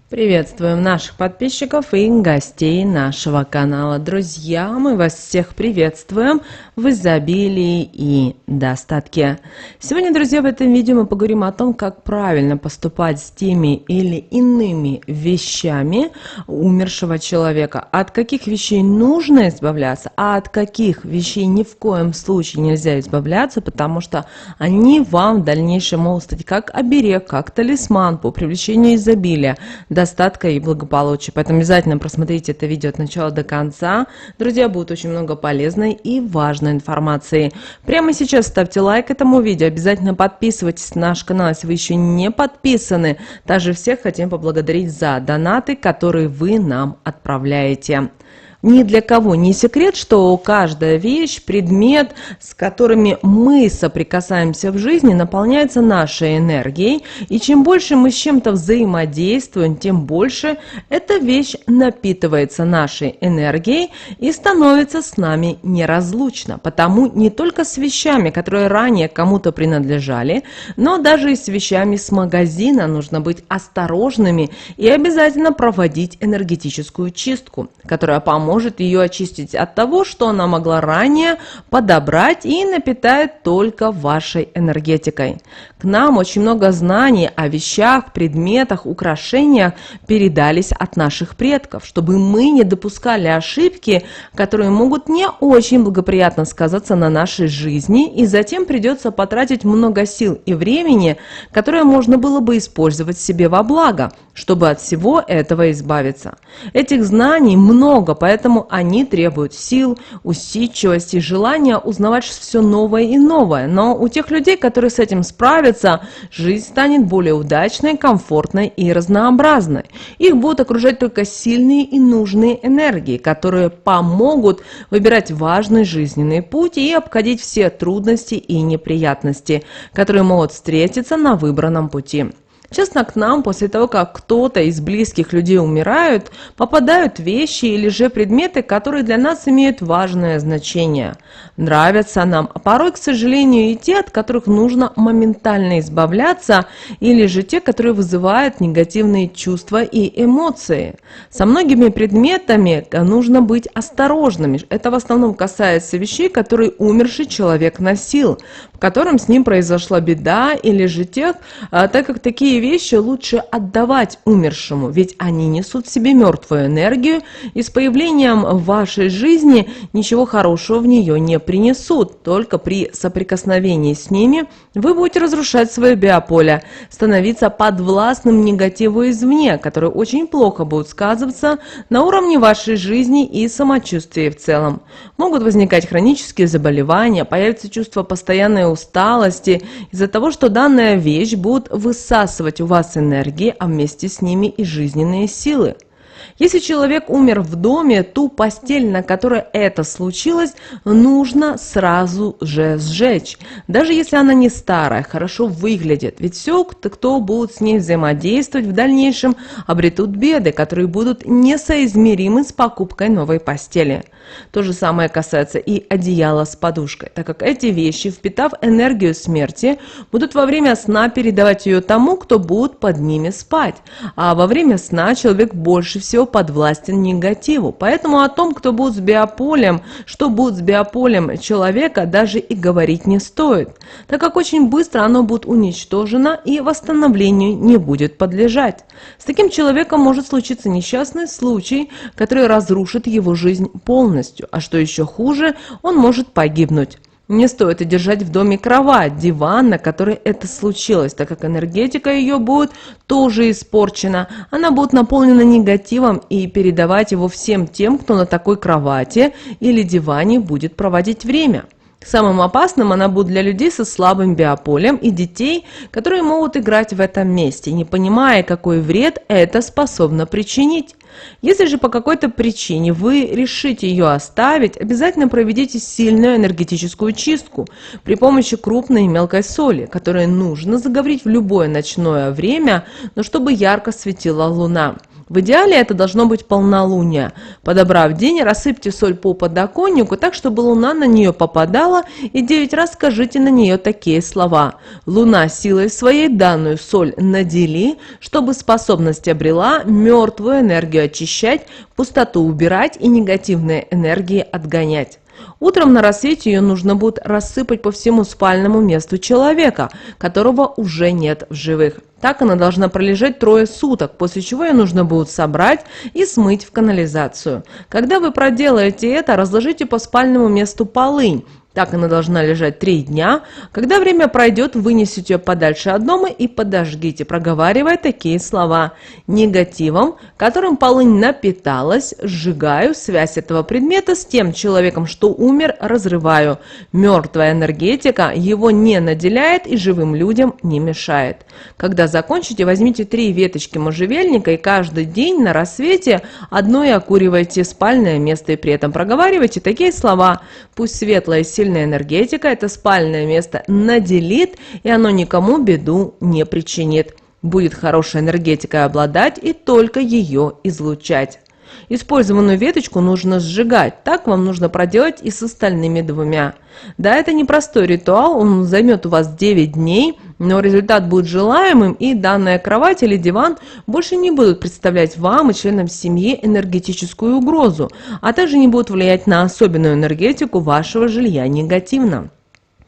Приветствуем наших подписчиков и гостей нашего канала. Друзья, мы вас всех приветствуем в изобилии и достатке. Сегодня, друзья, в этом видео мы поговорим о том, как правильно поступать с теми или иными вещами умершего человека. От каких вещей нужно избавляться, а от каких вещей ни в коем случае нельзя избавляться, потому что они вам в дальнейшем могут стать как оберег, как талисман по привлечению изобилия, достатка и благополучия. Поэтому обязательно просмотрите это видео от начала до конца. Друзья, будет очень много полезной и важной информации. Прямо сейчас ставьте лайк этому видео, обязательно подписывайтесь на наш канал, если вы еще не подписаны. Также всех хотим поблагодарить за донаты, которые вы нам отправляете. Ни для кого не секрет, что каждая вещь, предмет, с которыми мы соприкасаемся в жизни, наполняется нашей энергией. И чем больше мы с чем-то взаимодействуем, тем больше эта вещь напитывается нашей энергией и становится с нами неразлучна. Потому не только с вещами, которые ранее кому-то принадлежали, но даже и с вещами с магазина нужно быть осторожными и обязательно проводить энергетическую чистку, которая поможет ее очистить от того, что она могла ранее подобрать и напитает только вашей энергетикой. К нам очень много знаний о вещах, предметах, украшениях передались от наших предков, чтобы мы не допускали ошибки, которые могут не очень благоприятно сказаться на нашей жизни, и затем придется потратить много сил и времени, которое можно было бы использовать себе во благо, чтобы от всего этого избавиться. Этих знаний много, поэтому они требуют сил, усидчивости, желания узнавать все новое и новое. Но у тех людей, которые с этим справятся, жизнь станет более удачной, комфортной и разнообразной. Их будут окружать только сильные и нужные энергии, которые помогут выбирать важный жизненный путь и обходить все трудности и неприятности, которые могут встретиться на выбранном пути. Честно, к нам после того, как кто-то из близких людей умирают, попадают вещи или же предметы, которые для нас имеют важное значение. Нравятся нам, а порой, к сожалению, и те, от которых нужно моментально избавляться, или же те, которые вызывают негативные чувства и эмоции. Со многими предметами нужно быть осторожными. Это в основном касается вещей, которые умерший человек носил, в котором с ним произошла беда, или же тех, так как такие вещи лучше отдавать умершему, ведь они несут в себе мертвую энергию, и с появлением в вашей жизни ничего хорошего в нее не принесут. Только при соприкосновении с ними вы будете разрушать свое биополе, становиться подвластным негативу извне, который очень плохо будет сказываться на уровне вашей жизни и самочувствия в целом. Могут возникать хронические заболевания, появится чувство постоянной усталости из-за того, что данная вещь будет высасывать у вас энергии, а вместе с ними и жизненные силы. Если человек умер в доме, ту постель, на которой это случилось, нужно сразу же сжечь. Даже если она не старая, хорошо выглядит. Ведь все, кто будет с ней взаимодействовать, в дальнейшем обретут беды, которые будут несоизмеримы с покупкой новой постели. То же самое касается и одеяла с подушкой, так как эти вещи, впитав энергию смерти, будут во время сна передавать ее тому, кто будет под ними спать. А во время сна человек больше всего подвластен негативу. Поэтому о том, кто будет с биополем, что будет с биополем человека, даже и говорить не стоит, так как очень быстро оно будет уничтожено и восстановлению не будет подлежать. С таким человеком может случиться несчастный случай, который разрушит его жизнь полностью. А что еще хуже, он может погибнуть. Не стоит и держать в доме кровать, диван, на которой это случилось, так как энергетика ее будет тоже испорчена. Она будет наполнена негативом и передавать его всем тем, кто на такой кровати или диване будет проводить время. Самым опасным она будет для людей со слабым биополем и детей, которые могут играть в этом месте, не понимая, какой вред это способно причинить. Если же по какой-то причине вы решите ее оставить, обязательно проведите сильную энергетическую чистку при помощи крупной и мелкой соли, которую нужно заговорить в любое ночное время, но чтобы ярко светила луна. В идеале это должно быть полнолуние. Подобрав день, рассыпьте соль по подоконнику так, чтобы луна на нее попадала, и 9 раз скажите на нее такие слова. «Луна силой своей данную соль надели, чтобы способность обрела мертвую энергию очищать, пустоту убирать и негативные энергии отгонять». Утром на рассвете ее нужно будет рассыпать по всему спальному месту человека, которого уже нет в живых. Так она должна пролежать 3 суток, после чего ее нужно будет собрать и смыть в канализацию. Когда вы проделаете это, разложите по спальному месту полынь. Так она должна лежать 3 дня. Когда время пройдет, вынесите ее подальше от дома и подожгите, проговаривая такие слова. Негативом, которым полынь напиталась, сжигаю связь этого предмета с тем человеком, что умер, разрываю. Мертвая энергетика его не наделяет и живым людям не мешает. Когда закончите, возьмите 3 веточки можжевельника и каждый день на рассвете одной окуривайте спальное место и при этом проговаривайте такие слова. Пусть светлая и сильная энергетика это спальное место наделит, и оно никому беду не причинит. Будет хорошей энергетикой обладать и только ее излучать. Использованную веточку нужно сжигать, так вам нужно проделать и с остальными 2. Да, это непростой ритуал, он займет у вас 9 дней, но результат будет желаемым, и данная кровать или диван больше не будут представлять вам и членам семьи энергетическую угрозу, а также не будут влиять на особенную энергетику вашего жилья негативно.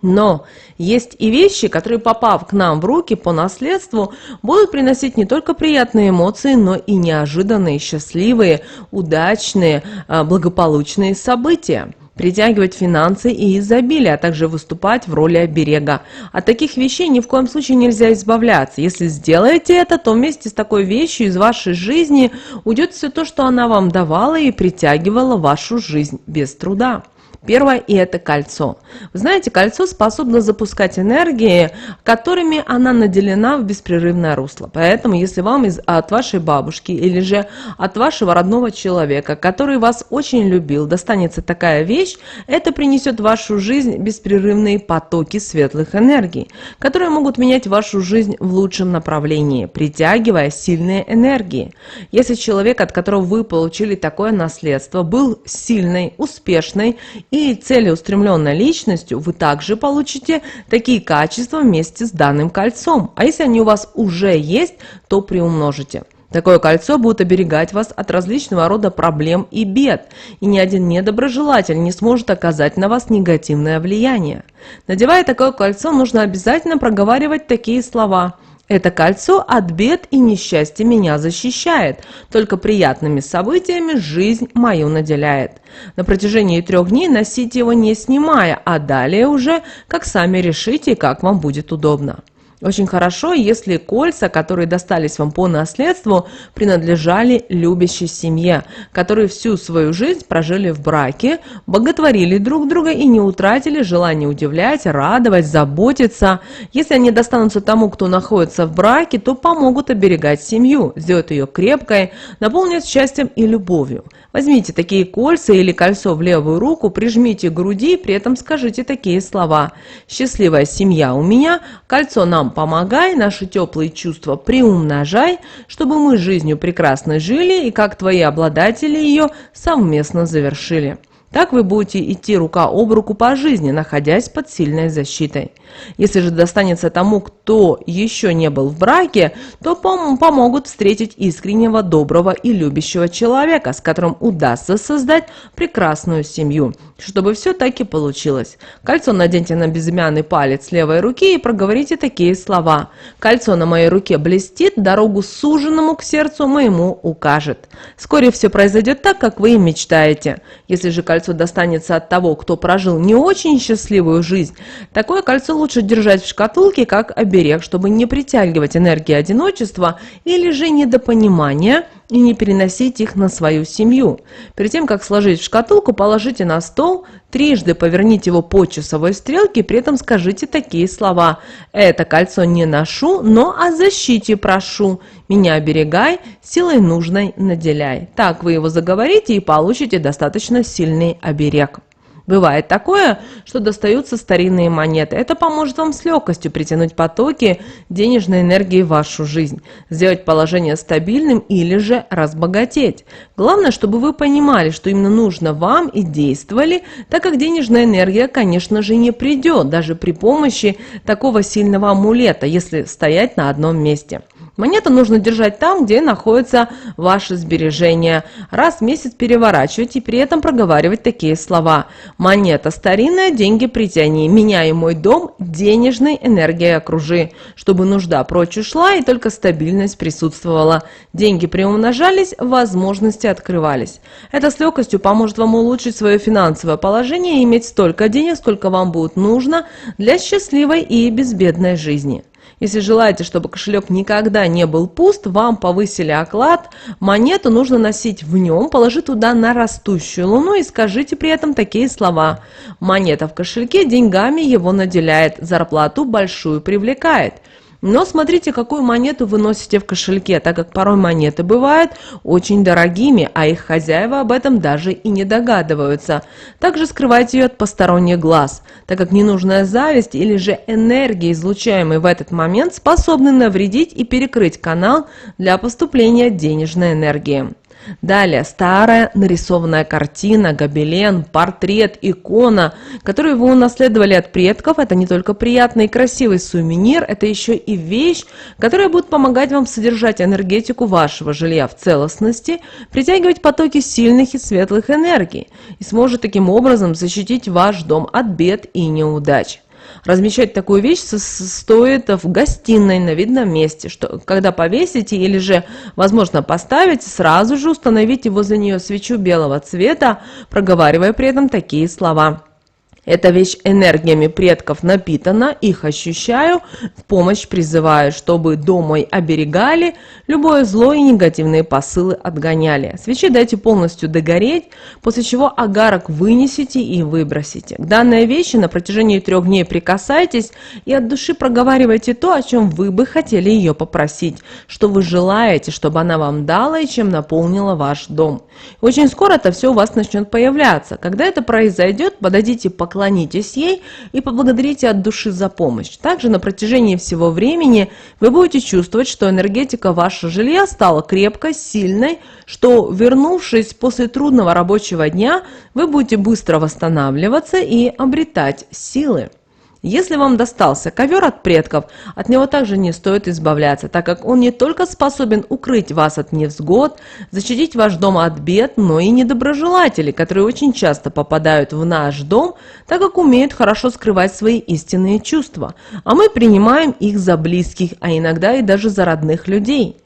Но есть и вещи, которые, попав к нам в руки по наследству, будут приносить не только приятные эмоции, но и неожиданные, счастливые, удачные, благополучные события. Притягивать финансы и изобилие, а также выступать в роли оберега. От таких вещей ни в коем случае нельзя избавляться. Если сделаете это, то вместе с такой вещью из вашей жизни уйдет все то, что она вам давала и притягивала в вашу жизнь без труда. Первое, и это кольцо. Вы знаете, кольцо способно запускать энергии, которыми она наделена в беспрерывное русло. Поэтому, если вам от вашей бабушки или же от вашего родного человека, который вас очень любил, достанется такая вещь, это принесет в вашу жизнь беспрерывные потоки светлых энергий, которые могут менять вашу жизнь в лучшем направлении, притягивая сильные энергии. Если человек, от которого вы получили такое наследство, был сильной, успешной и целеустремленной личностью, вы также получите такие качества вместе с данным кольцом. А если они у вас уже есть, то приумножите. Такое кольцо будет оберегать вас от различного рода проблем и бед, и ни один недоброжелатель не сможет оказать на вас негативное влияние. Надевая такое кольцо, нужно обязательно проговаривать такие слова: «Это кольцо от бед и несчастья меня защищает, только приятными событиями жизнь мою наделяет». На протяжении 3 дней носите его не снимая, а далее уже как сами решите, как вам будет удобно. Очень хорошо, если кольца, которые достались вам по наследству, принадлежали любящей семье, которые всю свою жизнь прожили в браке, боготворили друг друга и не утратили желание удивлять, радовать, заботиться. Если они достанутся тому, кто находится в браке, то помогут оберегать семью, сделать ее крепкой, наполнят счастьем и любовью. Возьмите такие кольца или кольцо в левую руку, прижмите к груди, при этом скажите такие слова: «Счастливая семья у меня, кольцо нам помогай, наши теплые чувства приумножай, чтобы мы жизнью прекрасно жили и как твои обладатели ее совместно завершили». Так вы будете идти рука об руку по жизни, находясь под сильной защитой. Если же достанется тому, кто еще не был в браке, то помогут встретить искреннего, доброго и любящего человека, с которым удастся создать прекрасную семью. Чтобы все таки получилось. Кольцо наденьте на безымянный палец левой руки и проговорите такие слова: «Кольцо на моей руке блестит, дорогу суженному к сердцу моему укажет». Вскоре все произойдет так, как вы и мечтаете. Если же кольцо достанется от того, кто прожил не очень счастливую жизнь, такое кольцо лучше держать в шкатулке как оберег, чтобы не притягивать энергии одиночества или же недопонимания и не переносить их на свою семью. Перед тем, как сложить в шкатулку, положите на стол, трижды поверните его по часовой стрелке, при этом скажите такие слова: «Это кольцо не ношу, но о защите прошу. Меня оберегай, силой нужной наделяй». Так вы его заговорите и получите достаточно сильный оберег. Бывает такое, что достаются старинные монеты. Это поможет вам с легкостью притянуть потоки денежной энергии в вашу жизнь, сделать положение стабильным или же разбогатеть. Главное, чтобы вы понимали, что именно нужно вам и действовали, так как денежная энергия, конечно же, не придет даже при помощи такого сильного амулета, если стоять на одном месте. Монету нужно держать там, где находятся ваши сбережения. Раз в месяц переворачивать и при этом проговаривать такие слова. Монета старинная, деньги притяни. Меняй мой дом, денежной энергией окружи. Чтобы нужда прочь ушла и только стабильность присутствовала. Деньги приумножались, возможности открывались. Это с легкостью поможет вам улучшить свое финансовое положение и иметь столько денег, сколько вам будет нужно для счастливой и безбедной жизни. Если желаете, чтобы кошелек никогда не был пуст, вам повысили оклад, монету нужно носить в нем, положи туда на растущую луну и скажите при этом такие слова. Монета в кошельке деньгами его наделяет, зарплату большую привлекает. Но смотрите, какую монету вы носите в кошельке, так как порой монеты бывают очень дорогими, а их хозяева об этом даже и не догадываются. Также скрывайте ее от посторонних глаз, так как ненужная зависть или же энергия, излучаемая в этот момент, способны навредить и перекрыть канал для поступления денежной энергии. Далее, старая нарисованная картина, гобелен, портрет, икона, которые вы унаследовали от предков. Это не только приятный и красивый сувенир, это еще и вещь, которая будет помогать вам содержать энергетику вашего жилья в целостности, притягивать потоки сильных и светлых энергий и сможет таким образом защитить ваш дом от бед и неудач. Размещать такую вещь стоит в гостиной на видном месте, что когда повесите или же, возможно, поставите, сразу же установите возле нее свечу белого цвета, проговаривая при этом такие слова. Эта вещь энергиями предков напитана, их ощущаю, в помощь призываю, чтобы дом мой оберегали, любое зло и негативные посылы отгоняли. Свечи дайте полностью догореть, после чего агарок вынесите и выбросите. К данной вещи на протяжении 3 дней прикасайтесь и от души проговаривайте то, о чем вы бы хотели ее попросить, что вы желаете, чтобы она вам дала и чем наполнила ваш дом. Очень скоро это все у вас начнет появляться. Когда это произойдет, подойдите, поклонитесь ей и поблагодарите от души за помощь. Также на протяжении всего времени вы будете чувствовать, что энергетика вашего жилья стала крепкой, сильной, что, вернувшись после трудного рабочего дня, вы будете быстро восстанавливаться и обретать силы. Если вам достался ковер от предков, от него также не стоит избавляться, так как он не только способен укрыть вас от невзгод, защитить ваш дом от бед, но и недоброжелателей, которые очень часто попадают в наш дом, так как умеют хорошо скрывать свои истинные чувства, а мы принимаем их за близких, а иногда и даже за родных людей.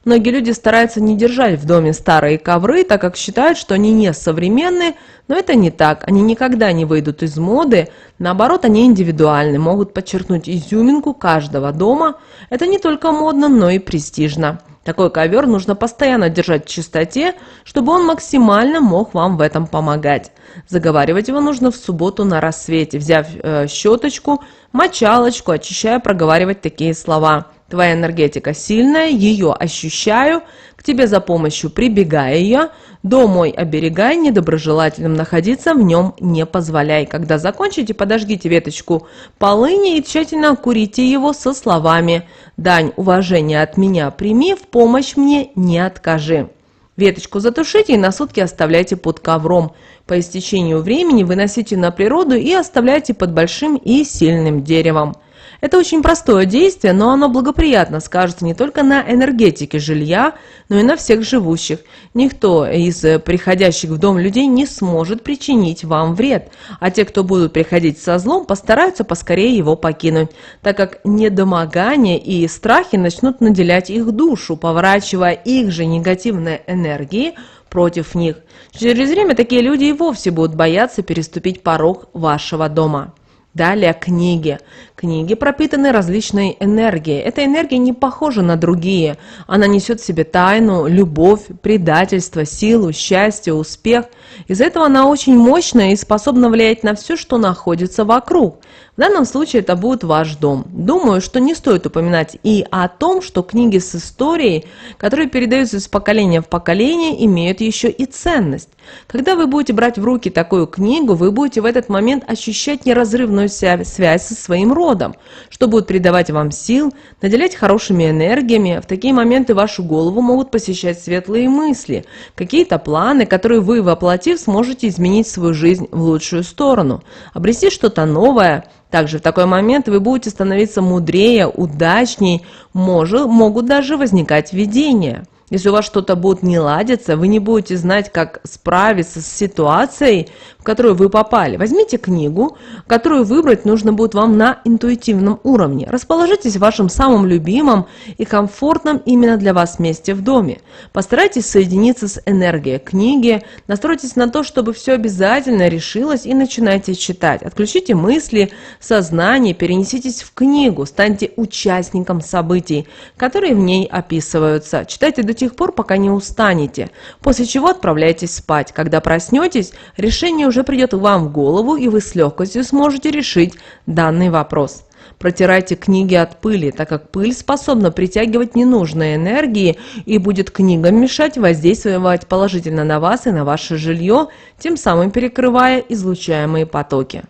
Многие люди стараются не держать в доме старые ковры, так как считают, что они не современные, но это не так, они никогда не выйдут из моды, наоборот, они индивидуальны, могут подчеркнуть изюминку каждого дома. Это не только модно, но и престижно. Такой ковер нужно постоянно держать в чистоте, чтобы он максимально мог вам в этом помогать. Заговаривать его нужно в субботу на рассвете, взяв щеточку, мочалочку, очищая, проговаривать такие слова. Твоя энергетика сильная, ее ощущаю, к тебе за помощью прибегаю я, дом мой оберегай, недоброжелателям находиться в нем не позволяй. Когда закончите, подожгите веточку полыни и тщательно окурите его со словами «Дань уважения от меня прими, в помощь мне не откажи». Веточку затушите и на сутки оставляйте под ковром. По истечению времени выносите на природу и оставляйте под большим и сильным деревом. Это очень простое действие, но оно благоприятно скажется не только на энергетике жилья, но и на всех живущих. Никто из приходящих в дом людей не сможет причинить вам вред, а те, кто будут приходить со злом, постараются поскорее его покинуть, так как недомогание и страхи начнут наделять их душу, поворачивая их же негативные энергии против них. Через время такие люди и вовсе будут бояться переступить порог вашего дома. Далее книги. Книги пропитаны различной энергией. Эта энергия не похожа на другие. Она несет в себе тайну, любовь, предательство, силу, счастье, успех. Из-за этого она очень мощная и способна влиять на все, что находится вокруг. В данном случае это будет ваш дом. Думаю, что не стоит упоминать и о том, что книги с историей, которые передаются из поколения в поколение, имеют еще и ценность. Когда вы будете брать в руки такую книгу, вы будете в этот момент ощущать неразрывную связь со своим родом, что будет придавать вам сил, наделять хорошими энергиями. В такие моменты вашу голову могут посещать светлые мысли, какие-то планы, которые вы, воплотив, сможете изменить свою жизнь в лучшую сторону, обрести что-то новое. Также в такой момент вы будете становиться мудрее, удачней, могут даже возникать видения. Если у вас что-то будет не ладиться, вы не будете знать, как справиться с ситуацией, в которую вы попали. Возьмите книгу, которую выбрать нужно будет вам на интуитивном уровне. Расположитесь в вашем самом любимом и комфортном именно для вас месте в доме. Постарайтесь соединиться с энергией книги, настройтесь на то, чтобы все обязательно решилось, и начинайте читать. Отключите мысли, сознание, перенеситесь в книгу, станьте участником событий, которые в ней описываются. Читайте до тех пор, пока не устанете, после чего отправляйтесь спать. Когда проснетесь, решение уже придет вам в голову, и вы с легкостью сможете решить данный вопрос. Протирайте книги от пыли, так как пыль способна притягивать ненужные энергии и будет книгам мешать воздействовать положительно на вас и на ваше жилье, тем самым перекрывая излучаемые потоки.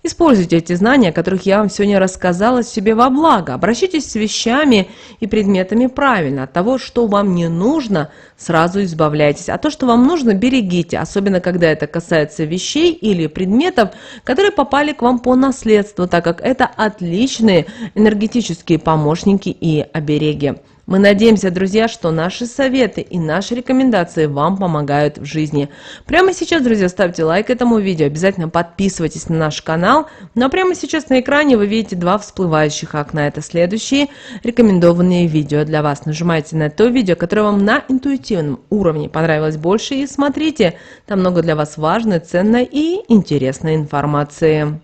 Используйте эти знания, о которых я вам сегодня рассказала, себе во благо. Обращайтесь с вещами и предметами правильно. От того, что вам не нужно, сразу избавляйтесь. А то, что вам нужно, берегите. Особенно, когда это касается вещей или предметов, которые попали к вам по наследству, так как это отличные энергетические помощники и обереги. Мы надеемся, друзья, что наши советы и наши рекомендации вам помогают в жизни. Прямо сейчас, друзья, ставьте лайк этому видео, обязательно подписывайтесь на наш канал. Ну а прямо сейчас на экране вы видите два всплывающих окна. Это следующие рекомендованные видео для вас. Нажимайте на то видео, которое вам на интуитивном уровне понравилось больше, и смотрите. Там много для вас важной, ценной и интересной информации.